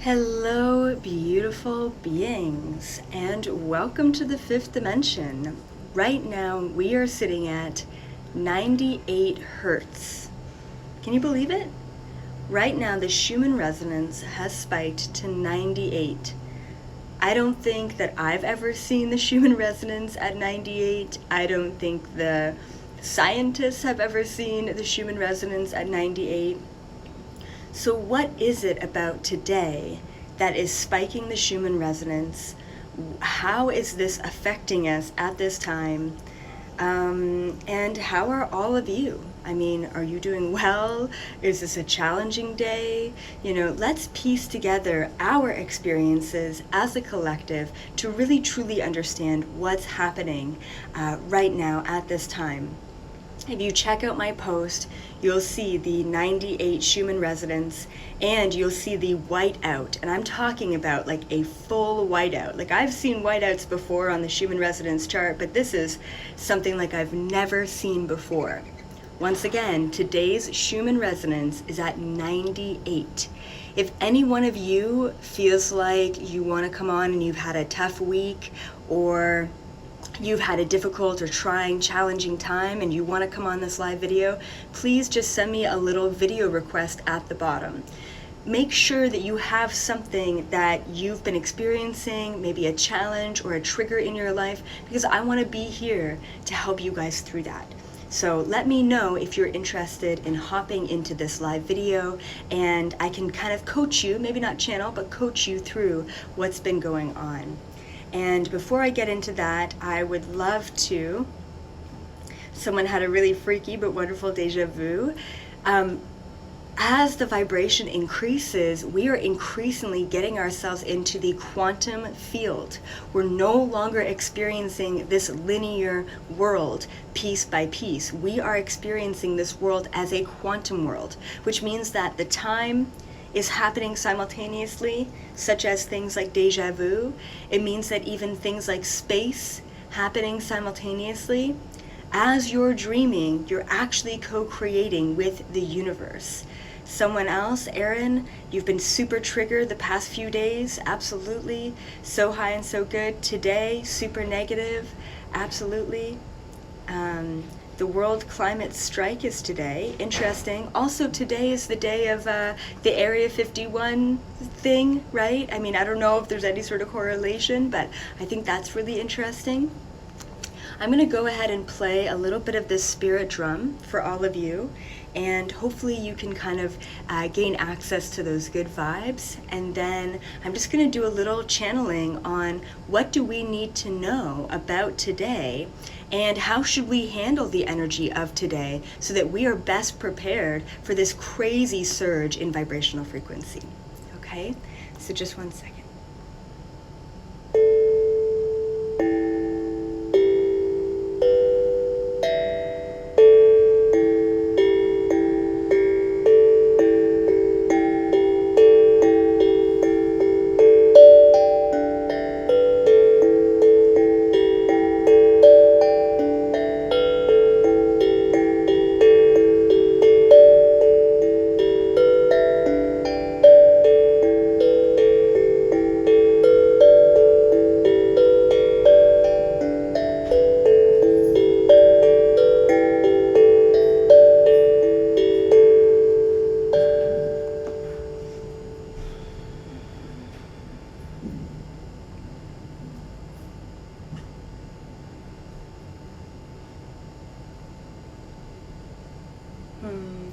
Hello, beautiful beings, and welcome to the fifth dimension. Right now, we are sitting at 98 hertz. Can you believe it? Right now, the Schumann Resonance has spiked to 98. I don't think that I've ever seen the Schumann Resonance at 98. I don't think the scientists have ever seen the Schumann Resonance at 98. So what is it about today that is spiking the Schumann Resonance? How is this affecting us at this time? And how are all of you? I mean, are you doing well? Is this a challenging day? Let's piece together our experiences as a collective to really truly understand what's happening right now at this time. If you check out my post, you'll see the 98 Schumann Resonance, and you'll see the whiteout. And I'm talking about like a full whiteout. Like, I've seen whiteouts before on the Schumann Resonance chart, but this is something like I've never seen before. Once again, today's Schumann Resonance is at 98. If any one of you feels like you want to come on and you've had a tough week, or you've had a difficult or trying, challenging time and you want to come on this live video, please just send me a little video request at the bottom. Make sure that you have something that you've been experiencing, maybe a challenge or a trigger in your life, because I want to be here to help you guys through that. So let me know if you're interested in hopping into this live video, and I can kind of coach you, maybe not channel, but coach you through what's been going on. And before I get into that, I would love to, someone had a really freaky but wonderful deja vu. As the vibration increases, we are increasingly getting ourselves into the quantum field. We're no longer experiencing this linear world piece by piece. We are experiencing this world as a quantum world, which means that the time is happening simultaneously, such as things like deja vu. It means that even things like space happening simultaneously. As you're dreaming, you're actually co-creating with the universe. Someone else, Erin, you've been super triggered the past few days, absolutely. So high and so good. Today, super negative, absolutely. The World Climate Strike is today. Interesting. Also, today is the day of the Area 51 thing, right? I mean, I don't know if there's any sort of correlation, but I think that's really interesting. I'm going to go ahead and play a little bit of this spirit drum for all of you, and hopefully you can kind of gain access to those good vibes. And then I'm just going to do a little channeling on what do we need to know about today, and how should we handle the energy of today so that we are best prepared for this crazy surge in vibrational frequency. Okay, so just one second.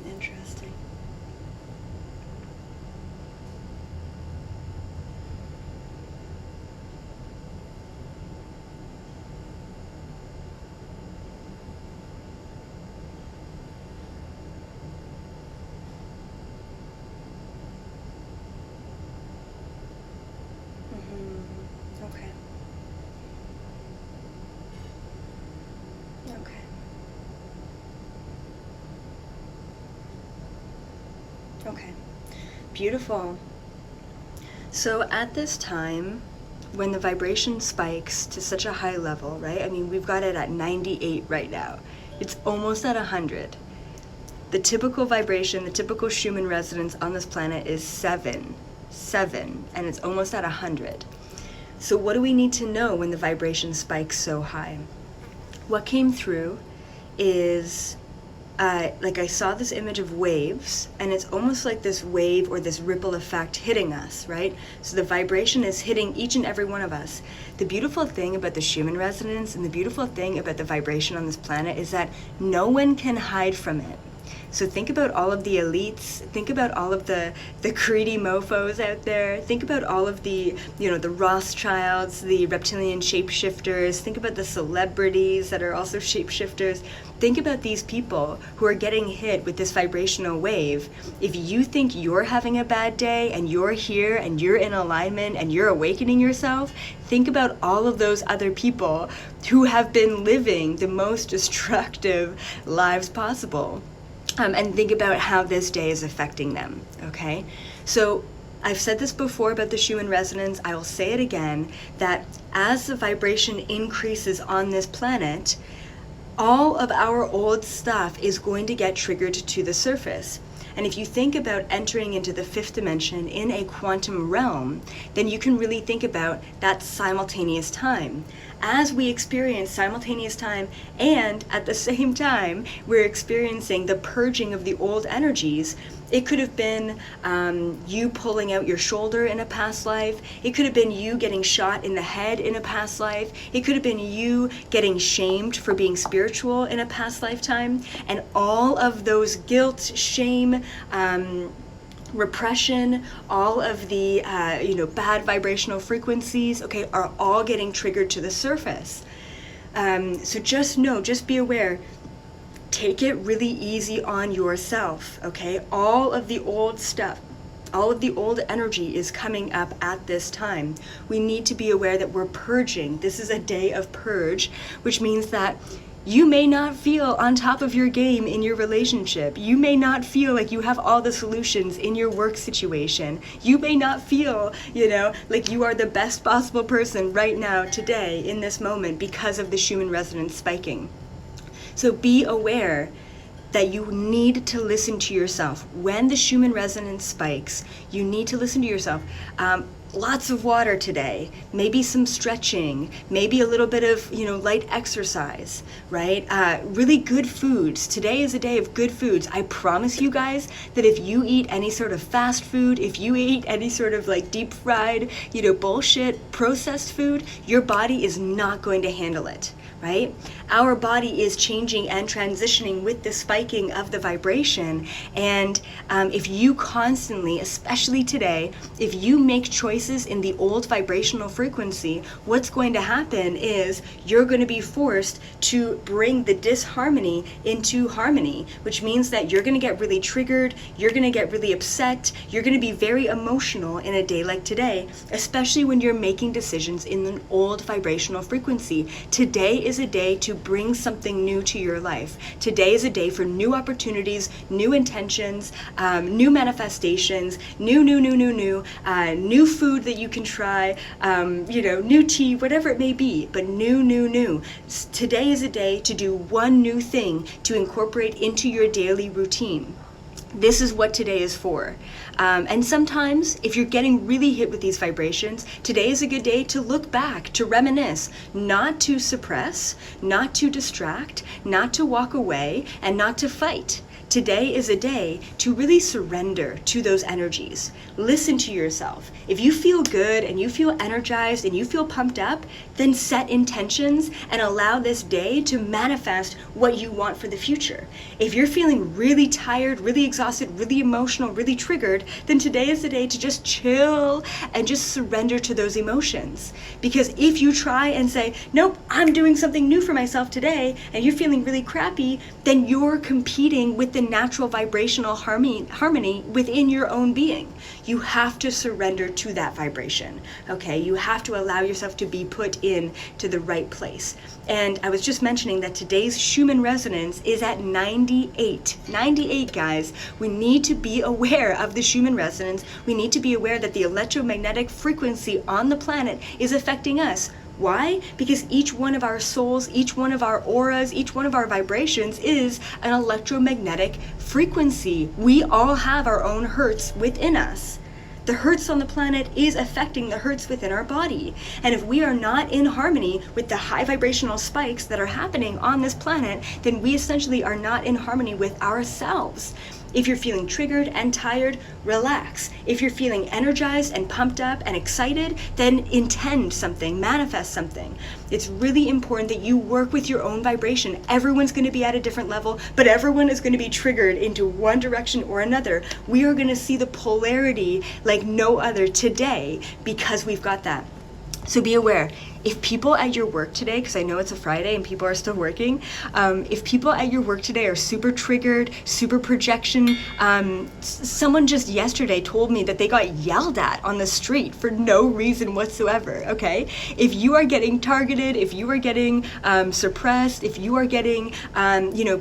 Interesting. Okay. Okay. Okay, beautiful. So at this time, when the vibration spikes to such a high level, right? I mean, we've got it at 98 right now. It's almost at 100. The typical vibration, the typical Schumann resonance on this planet is 7. 7, and it's almost at 100. So what do we need to know when the vibration spikes so high? What came through is, like I saw this image of waves, and it's almost like this wave or this ripple effect hitting us, right? So the vibration is hitting each and every one of us. The beautiful thing about the Schumann resonance and the beautiful thing about the vibration on this planet is that no one can hide from it. So think about all of the elites, think about all of the greedy mofos out there, think about all of the, the Rothschilds, the reptilian shapeshifters, think about the celebrities that are also shapeshifters. Think about these people who are getting hit with this vibrational wave. If you think you're having a bad day and you're here and you're in alignment and you're awakening yourself, think about all of those other people who have been living the most destructive lives possible. And think about how this day is affecting them, okay? So I've said this before about the Schumann resonance. I will say it again, that as the vibration increases on this planet, all of our old stuff is going to get triggered to the surface. And if you think about entering into the 5th dimension in a quantum realm, then you can really think about that simultaneous time. As we experience simultaneous time, and at the same time, we're experiencing the purging of the old energies. It could have been you pulling out your shoulder in a past life. It could have been you getting shot in the head in a past life. It could have been you getting shamed for being spiritual in a past lifetime. And all of those guilt, shame, repression, all of the bad vibrational frequencies, okay, are all getting triggered to the surface. So just be aware. Take it really easy on yourself, okay? All of the old stuff, all of the old energy is coming up at this time. We need to be aware that we're purging. This is a day of purge, which means that you may not feel on top of your game in your relationship. You may not feel like you have all the solutions in your work situation. You may not feel, like you are the best possible person right now, today, in this moment, because of the Schumann resonance spiking. So be aware that you need to listen to yourself. When the Schumann resonance spikes, you need to listen to yourself. Lots of water today, maybe some stretching, maybe a little bit of, light exercise, right? Really good foods. Today is a day of good foods. I promise you guys that if you eat any sort of fast food, if you eat any sort of like deep fried, bullshit processed food, your body is not going to handle it. Right? Our body is changing and transitioning with the spiking of the vibration. And if you constantly, especially today, if you make choices in the old vibrational frequency, what's going to happen is you're going to be forced to bring the disharmony into harmony, which means that you're going to get really triggered, you're going to get really upset, you're going to be very emotional in a day like today, especially when you're making decisions in an old vibrational frequency. Today is a day to bring something new to your life. Today is a day for new opportunities, new intentions, new manifestations, new food that you can try, new tea, whatever it may be, but new. Today is a day to do one new thing to incorporate into your daily routine. This is what today is for. And sometimes, if you're getting really hit with these vibrations, today is a good day to look back, to reminisce, not to suppress, not to distract, not to walk away, and not to fight. Today is a day to really surrender to those energies. Listen to yourself. If you feel good and you feel energized and you feel pumped up, then set intentions and allow this day to manifest what you want for the future. If you're feeling really tired, really exhausted, really emotional, really triggered, then today is the day to just chill and just surrender to those emotions. Because if you try and say, nope, I'm doing something new for myself today, and you're feeling really crappy, then you're competing with the natural vibrational harmony within your own being. You have to surrender to that vibration, okay? You have to allow yourself to be put in to the right place. And I was just mentioning that today's Schumann resonance is at 98. 98, guys. We need to be aware of the Schumann resonance. We need to be aware that the electromagnetic frequency on the planet is affecting us. Why? Because each one of our souls, each one of our auras, each one of our vibrations is an electromagnetic frequency. We all have our own hertz within us. The hertz on the planet is affecting the hertz within our body. And if we are not in harmony with the high vibrational spikes that are happening on this planet, then we essentially are not in harmony with ourselves. If you're feeling triggered and tired, relax. If you're feeling energized and pumped up and excited, then intend something, manifest something. It's really important that you work with your own vibration. Everyone's going to be at a different level, but everyone is going to be triggered into one direction or another. We are going to see the polarity like no other today because we've got that. So be aware, if people at your work today, because I know it's a Friday and people are still working, if people at your work today are super triggered, super projection, someone just yesterday told me that they got yelled at on the street for no reason whatsoever, okay? If you are getting targeted, if you are getting suppressed, if you are getting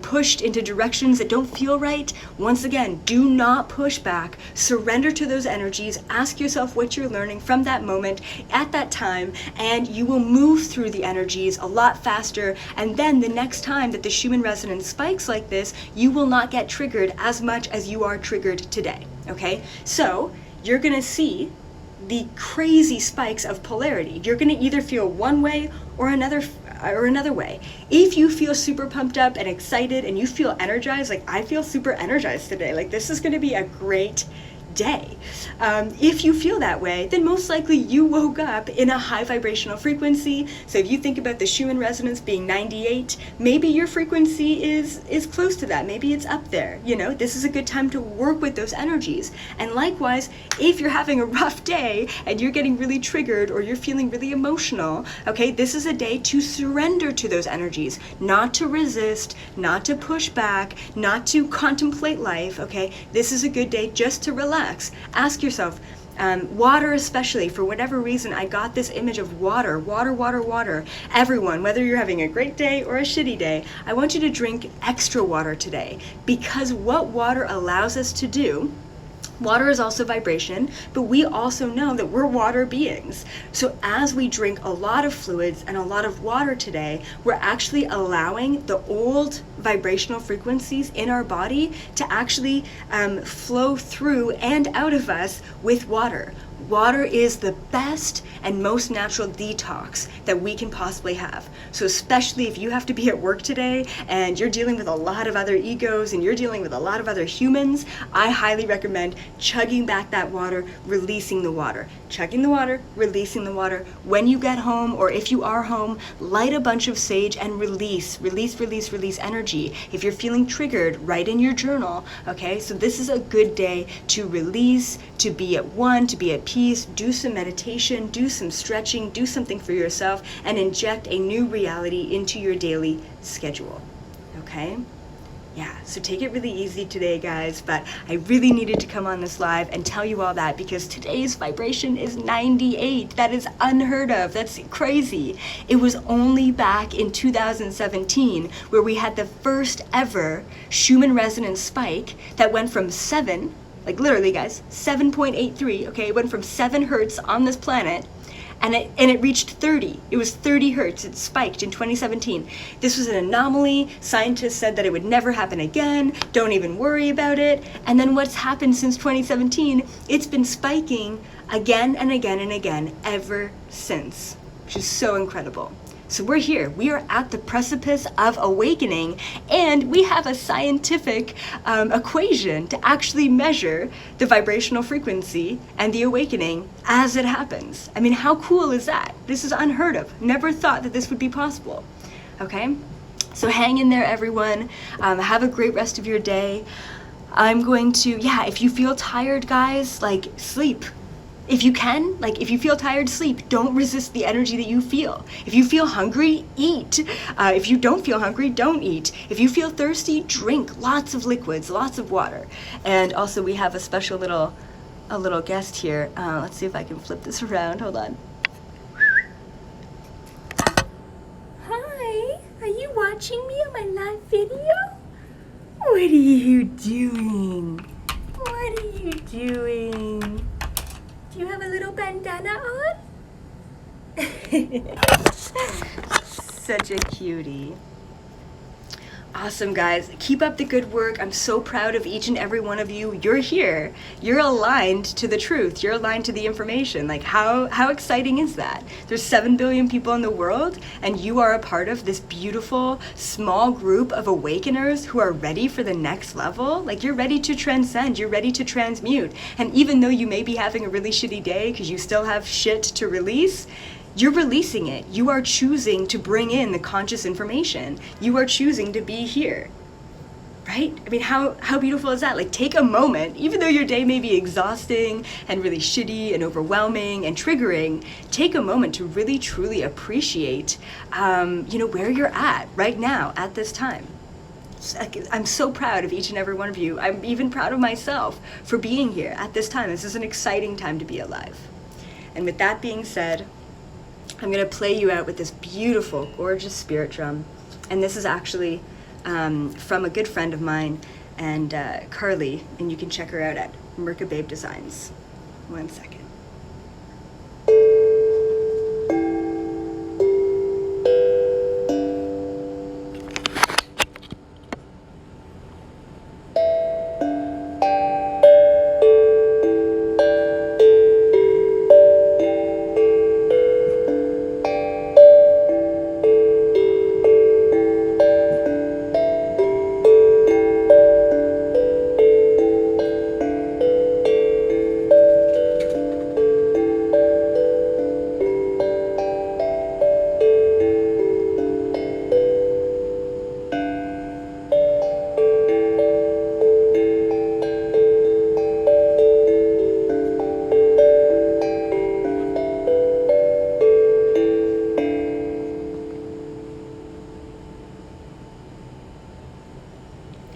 pushed into directions that don't feel right, once again, do not push back. Surrender to those energies. Ask yourself what you're learning from that moment at that time, and you will move through the energies a lot faster, and then the next time that the Schumann Resonance spikes like this, you will not get triggered as much as you are triggered today, okay? So you're gonna see the crazy spikes of polarity. You're gonna either feel one way or another way. If you feel super pumped up and excited and you feel energized, like I feel super energized today, like this is gonna be a great day. If you feel that way, then most likely you woke up in a high vibrational frequency. So if you think about the Schumann resonance being 98, maybe your frequency is close to that. Maybe it's up there. This is a good time to work with those energies. And likewise, if you're having a rough day and you're getting really triggered or you're feeling really emotional, okay, this is a day to surrender to those energies, not to resist, not to push back, not to contemplate life, okay? This is a good day just to relax. Ask yourself, water especially, for whatever reason, I got this image of water. Everyone, whether you're having a great day or a shitty day, I want you to drink extra water today, because what water allows us to do, water is also vibration, but we also know that we're water beings. So as we drink a lot of fluids and a lot of water today, we're actually allowing the old vibrational frequencies in our body to actually flow through and out of us with water. Water is the best and most natural detox that we can possibly have. So especially if you have to be at work today and you're dealing with a lot of other egos and you're dealing with a lot of other humans, I highly recommend chugging back that water, releasing the water. Chugging the water, releasing the water. When you get home, or if you are home, light a bunch of sage and release energy. If you're feeling triggered, write in your journal, okay? So this is a good day to release, to be at one, to be at peace, do some meditation, do some stretching, do something for yourself, and inject a new reality into your daily schedule, okay? Yeah, so take it really easy today, guys, but I really needed to come on this live and tell you all that because today's vibration is 98. That is unheard of. That's crazy. It was only back in 2017 where we had the first ever Schumann resonance spike that went from 7, like literally, guys, 7.83, okay? It went from 7 hertz on this planet, and it reached 30. It was 30 hertz. It spiked in 2017. This was an anomaly. Scientists said that it would never happen again. Don't even worry about it. And then what's happened since 2017? It's been spiking again and again and again ever since, which is so incredible. So we're here. We are at the precipice of awakening, and we have a scientific equation to actually measure the vibrational frequency and the awakening as it happens. I mean, how cool is that? This is unheard of. Never thought that this would be possible. Okay? So hang in there, everyone. Have a great rest of your day. I'm going to, if you feel tired, guys, like sleep. If you can, if you feel tired, sleep. Don't resist the energy that you feel. If you feel hungry, eat. If you don't feel hungry, don't eat. If you feel thirsty, drink lots of liquids, lots of water. And also we have a special little guest here. Let's see if I can flip this around. Hold on. Hi, are you watching me on my live video? What are you doing? What are you doing? Do you have a little bandana on? Such a cutie. Awesome, guys. Keep up the good work. I'm so proud of each and every one of you. You're here. You're aligned to the truth. You're aligned to the information. Like, how exciting is that? There's 7 billion people in the world, and you are a part of this beautiful, small group of awakeners who are ready for the next level. Like, you're ready to transcend. You're ready to transmute. And even though you may be having a really shitty day because you still have shit to release, you're releasing it. You are choosing to bring in the conscious information. You are choosing to be here, right? I mean, how beautiful is that? Like, take a moment, even though your day may be exhausting and really shitty and overwhelming and triggering, take a moment to really, truly appreciate, where you're at right now at this time. I'm so proud of each and every one of you. I'm even proud of myself for being here at this time. This is an exciting time to be alive. And with that being said, I'm going to play you out with this beautiful, gorgeous spirit drum. And this is actually from a good friend of mine, and Carly, and you can check her out at Merkababe Designs. 1 second.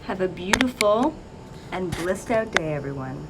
Have a beautiful and blissed out day, everyone.